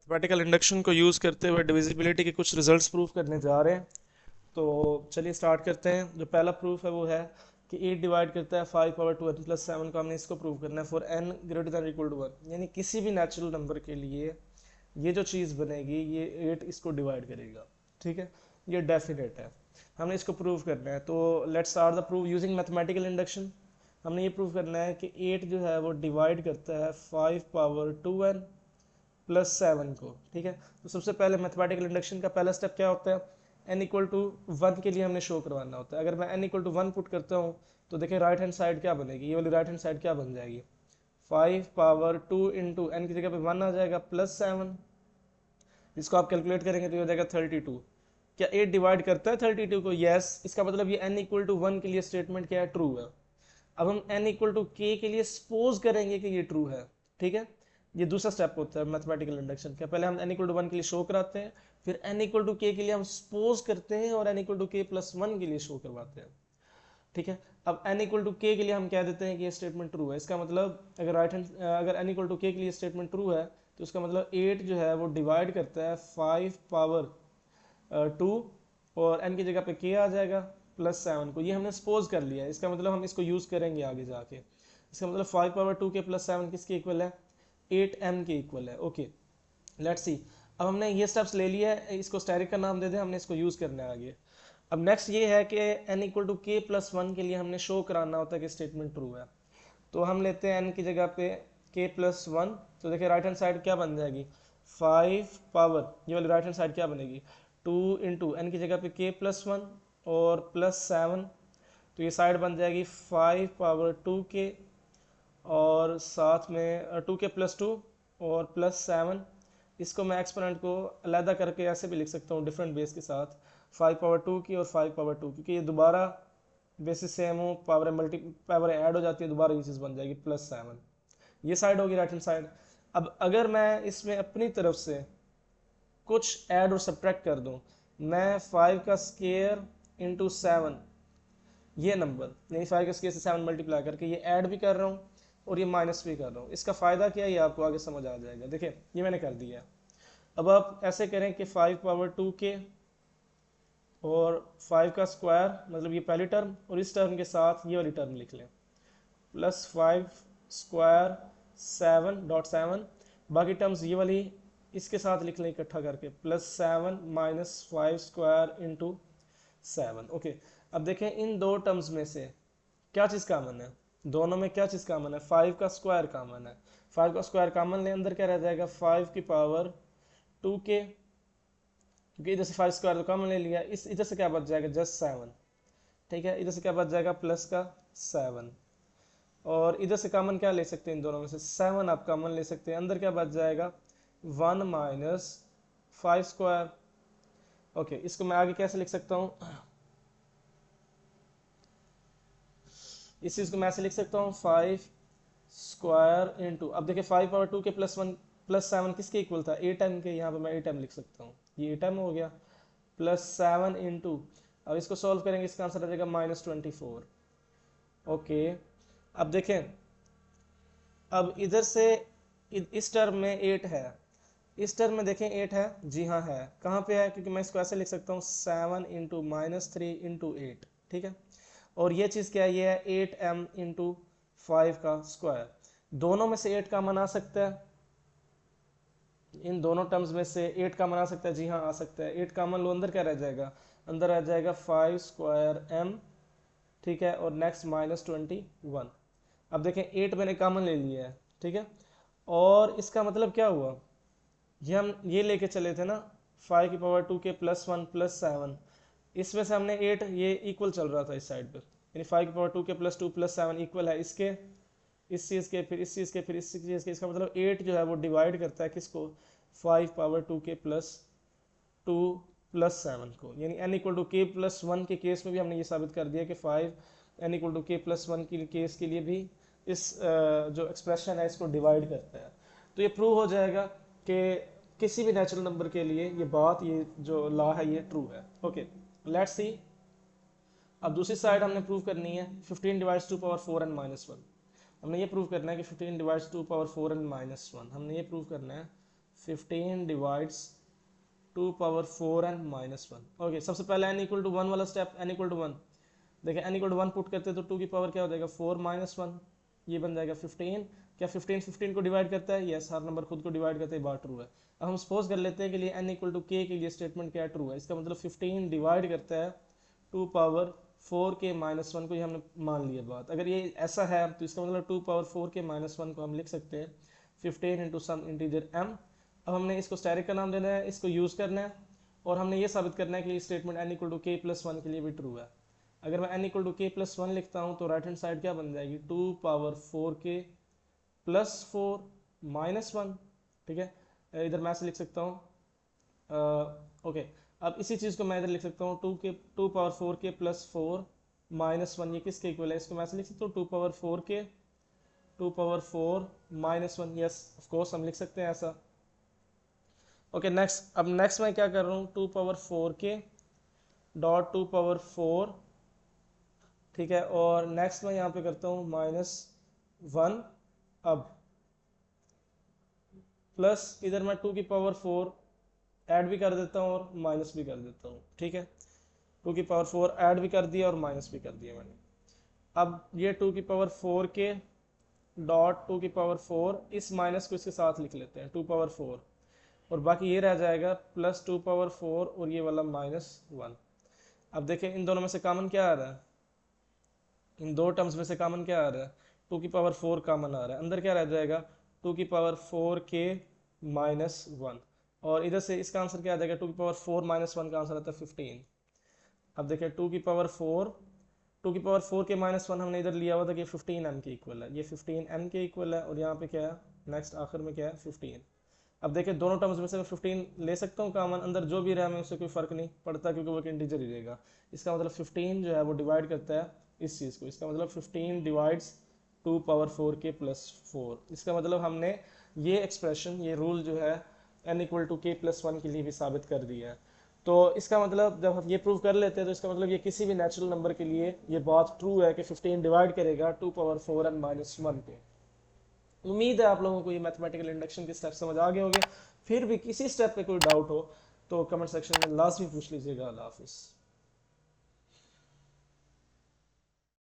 Mathematical induction को use करते हुए डिविजिबिलिटी के कुछ रिजल्ट्स प्रूव करने जा रहे हैं। तो चलिए स्टार्ट करते हैं। जो पहला प्रूफ है वो है कि 8 डिवाइड करता है 5 पावर 2 n प्लस 7 को हमने इसको प्रूव करना है for n greater than equal to 1, यानी किसी भी नेचुरल नंबर के लिए ये जो चीज़ बनेगी ये 8 इसको डिवाइड करेगा। ठीक है, ये डेफिनेट है, हमने इसको प्रूव करना है। तो let's start the proof using mathematical induction. हमने ये प्रूव करना है कि 8 जो है वो डिवाइड करता है 5 पावर 2n प्लस 7 को। ठीक है, तो सबसे पहले मैथमेटिकल इंडक्शन का पहला स्टेप क्या होता है, n इक्वल टू 1 के लिए हमने शो करवाना होता है। अगर मैं n इक्वल टू 1 पुट करता हूँ तो देखिए राइट हैंड साइड क्या बनेगी, ये वाली राइट हैंड साइड क्या बन जाएगी, 5 पावर 2 इंटू एन की जगह पे 1 आ जाएगा प्लस 7, इसको आप कैलकुलेट करेंगे तो ये हो जाएगा 32। क्या 8 डिवाइड करता है 32 को? यस। इसका मतलब ये n इक्वल टू 1 के लिए स्टेटमेंट क्या है, ट्रू है। अब हम n इक्वल टू k के लिए सपोज करेंगे कि ये ट्रू है। ठीक है, ये दूसरा स्टेप होता है मैथमेटिकल इंडक्शन का। पहले हम n इक्वल टू 1 के लिए शो कराते हैं, फिर n इक्वल टू k के लिए हम सपोज करते हैं और n equal to k plus 1 के लिए शो करवाते हैं। ठीक है, अब n इक्वल टू k के लिए हम कह देते हैं कि ये स्टेटमेंट ट्रू है। इसका मतलब अगर n इक्वल टू k के लिए स्टेटमेंट ट्रू है तो उसका मतलब 8 जो है वो डिवाइड करता है 5 पावर 2 और n की जगह पे k आ जाएगा प्लस 7 को। ये हमने सपोज कर लिया है, इसका मतलब हम इसको यूज़ करेंगे आगे जाके। इसका मतलब 5 पावर 2 के प्लस 7 किसके इक्वल है, 8m के इक्वल है। Okay, let's see. अब हमने ये स्टेप्स ले लिया है, इसको स्टेरिक का नाम दे दें, हमने इसको यूज़ करना है आगे। अब नेक्स्ट ये है कि n इक्वल टू के प्लस 1 के लिए हमने शो कराना होता है कि स्टेटमेंट ट्रू है। तो हम लेते हैं n की जगह पे k प्लस 1, तो देखिए राइट हैंड साइड क्या बन जाएगी, 5 पावर, ये वाली राइट हैंड साइड क्या बनेगी, 2 इंटू एन की जगह पे k प्लस 1 और प्लस 7, तो ये साइड बन जाएगी 5 पावर 2k और साथ में 2k प्लस 2 और प्लस 7। इसको मैं एक्सपोनेंट को अलहदा करके ऐसे भी लिख सकता हूँ डिफरेंट बेस के साथ, 5 पावर 2 की और 5 पावर 2, क्योंकि ये दोबारा बेसिस सेम हो, पावर ऐड हो जाती है, दोबारा ये चीज़ बन जाएगी प्लस 7। ये साइड होगी राइट हैंड साइड। अब अगर मैं इसमें अपनी तरफ से कुछ ऐड और सब्ट्रैक्ट कर दूं, मैं 5 का स्केयर इंटू 7, ये नंबर यानी 5 का स्केयर से 7 मल्टीप्लाई करके ये ऐड भी कर रहा हूँ और ये माइनस भी कर रहा हूँ। इसका फ़ायदा क्या है ये आपको आगे समझ आ जाएगा। देखिए ये मैंने कर दिया है। अब आप ऐसे करें कि 5 पावर 2k और 5 का स्क्वायर, मतलब ये पहली टर्म, और इस टर्म के साथ ये वाली टर्म लिख लें, प्लस 5 स्क्वायर 7.7, बाकी टर्म्स ये वाली इसके साथ लिख लें इकट्ठा करके, plus 7 minus 5 square into 7। Okay, अब देखें इन दो टर्म्स में से क्या चीज़ कॉमन है, दोनों में क्या चीज़ कॉमन है, 5 का स्क्वायर कॉमन है। 5 का स्क्वायर कॉमन ले, अंदर क्या रह जाएगा, 5 की पावर 2k, क्योंकि इधर से 5 स्क्वायर तो कॉमन ले लिया, इस इधर से क्या बच जाएगा, जस्ट 7। ठीक है, इधर से क्या बच जाएगा, प्लस का 7, और इधर से कॉमन क्या ले सकते हैं, इन दोनों में से 7 आप कॉमन ले सकते हैं, अंदर क्या बच जाएगा, 1 माइनस 5 स्क्वायर। ओके, इसको मैं आगे कैसे लिख सकता हूँ, इस चीज़ को मैं ऐसे लिख सकता हूँ, 5 स्क्वायर इंटू, अब देखिए 5 पावर 2 के प्लस 1 प्लस 7 किसके इक्वल था, 8m के, यहाँ पे मैं 8m लिख सकता हूँ, ये 8m हो गया, प्लस 7 इंटू, अब इसको सॉल्व करेंगे, इसका आंसर आ जाएगा -24। ओके, अब देखें, अब इधर से इस टर्म में 8 है, इस टर्म में देखें 8 है, जी हाँ है, कहाँ पे है, क्योंकि मैं इसको ऐसे लिख सकता हूँ 7 इंटू -3 इंटू 8। ठीक है, और ये चीज़ क्या है, ये है 8m इंटू 5 का स्क्वायर। दोनों में से 8 का मन आ सकता है, इन दोनों टर्म्स में से 8 का मन आ सकता है, जी हाँ आ सकता है। 8 का मन लो, अंदर क्या रह जाएगा, अंदर रह जाएगा 5 स्क्वायर m। ठीक है, और नेक्स्ट -21। अब देखें 8 मैंने कॉमन ले लिया है। ठीक है, और इसका मतलब क्या हुआ, ये हम ये लेके चले थे ना, 5 की पावर 2 के प्लस 1 प्लस 7, इसमें से हमने 8, ये इक्वल चल रहा था इस साइड पर, यानी 5 की पावर 2 के प्लस 2 प्लस 7 इक्वल है इसके, इस चीज़ के, फिर इस चीज़ के, फिर इस चीज़ के। इसका मतलब 8 जो है वो डिवाइड करता है किसको, 5 पावर 2 के प्लस 2 प्लस 7 को, यानी n इक्वल टू के प्लस 1 के केस में भी हमने ये साबित कर दिया कि 5 n इक्वल टू के प्लस 1 के केस के लिए भी इस जो एक्सप्रेशन है इसको डिवाइड करता है। तो ये प्रूव हो जाएगा कि किसी भी नेचुरल नंबर के लिए ये बात, ये जो लॉ है ये ट्रू है। Okay, let's see. अब दूसरी साइड हमने प्रूव करनी है 15 डिवाइड्स 2 पावर 4 n -1। हमने ये प्रूव करना है कि 15 डिवाइड्स 2 पावर 4 n -1, हमने ये प्रूव करना है 15 divides 2 power 4n minus 1। Okay, सबसे पहले n इक्वल टू 1 वाला स्टेप, n इक्वल टू 1। देखिए n इक्वल टू 1 पुट करते हैं तो 2 की पावर क्या हो जाएगा 4 माइनस 1, ये बन जाएगा 15। क्या 15 को डिवाइड करता है? यस, हर नंबर खुद को डिवाइड करते हैं, बात ट्रू है। अब हम सपोज कर लेते हैं कि लिए n इक्वल टू k के लिए स्टेटमेंट क्या ट्रू है, इसका मतलब 15 डिवाइड करता है 2 पावर 4k माइनस 1 को, ये हमने मान लिया बात। अगर ये ऐसा है तो इसका मतलब 2 पावर 4k माइनस 1 को हम लिख सकते हैं 15 इंटू सम इंटीजर m। अब हमने इसको स्टैटिक का नाम देना है, इसको यूज़ करना है और हमने ये साबित करना है कि statement n equal to k plus 1 के लिए भी ट्रू है। अगर मैं n equal to k plus 1 लिखता हूँ तो राइट हैंड साइड क्या बन जाएगी 2 पावर 4k प्लस 4 माइनस 1। ठीक है, इधर मैं से लिख सकता हूँ ओके। अब इसी चीज़ को मैं इधर लिख सकता हूँ 2 पावर 4k प्लस 4 माइनस 1, ये किसके इक्वल है? इसको मैं से लिख सकता हूँ 2 power 4k 2 power 4 minus 1। Yes of course हम लिख सकते हैं ऐसा। ओके नेक्स्ट, अब नेक्स्ट मैं क्या कर रहा हूँ 2 पावर 4k डॉट 2 पावर 4, ठीक है, और नेक्स्ट मैं यहाँ पे करता हूँ माइनस 1। अब प्लस इधर मैं 2 की पावर 4 ऐड भी कर देता हूँ और माइनस भी कर देता हूँ। ठीक है, 2 की पावर 4 ऐड भी कर दिया और माइनस भी कर दिया मैंने। अब ये 2 की पावर 4k डॉट 2 की पावर 4, इस माइनस को इसके साथ लिख लेते हैं 2 पावर 4, और बाकी ये रह जाएगा प्लस 2 पावर 4 और ये वाला माइनस 1। अब देखें इन दोनों में से कॉमन क्या आ रहा है, इन दो टर्म्स में से कॉमन क्या आ रहा है 2 की पावर 4 कॉमन आ रहा है, अंदर क्या रह जाएगा 2 की पावर 4k माइनस 1, और इधर से इसका आंसर क्या आ जाएगा 2 की पावर 4 माइनस 1 का आंसर आता है 15। अब देखिए 2 की पावर 4 के माइनस 1 हमने इधर लिया हुआ था कि 15m के इक्वल है, ये 15m के इक्वल है, और यहाँ पे क्या है नेक्स्ट आखिर में क्या है 15। अब देखिए दोनों टर्म्स में से मैं 15 ले सकता हूँ कॉमन, अंदर जो भी रहा मैं उससे कोई फर्क नहीं पड़ता क्योंकि वो एक इंटीजर ही रहेगा। इसका मतलब 15 जो है वो डिवाइड करता है इस चीज़ को, इसका मतलब 15 डिवाइड्स 2 पावर 4k प्लस 4। इसका मतलब हमने ये एक्सप्रेशन, ये रूल जो है n equal to k plus 1 के लिए भी साबित कर दिया है। तो इसका मतलब जब हम ये प्रूव कर लेते हैं तो इसका मतलब ये किसी भी नेचुरल नंबर के लिए ये बात ट्रू है कि 15 डिवाइड करेगा 2 पावर 4n माइनस 1 को। उम्मीद है आप लोगों को ये मैथमेटिकल इंडक्शन के स्टेप समझ आ गए होंगे। फिर भी किसी स्टेप पे कोई डाउट हो तो कमेंट सेक्शन में लाजमी पूछ लीजिएगा। अल्लाह हाफिज़।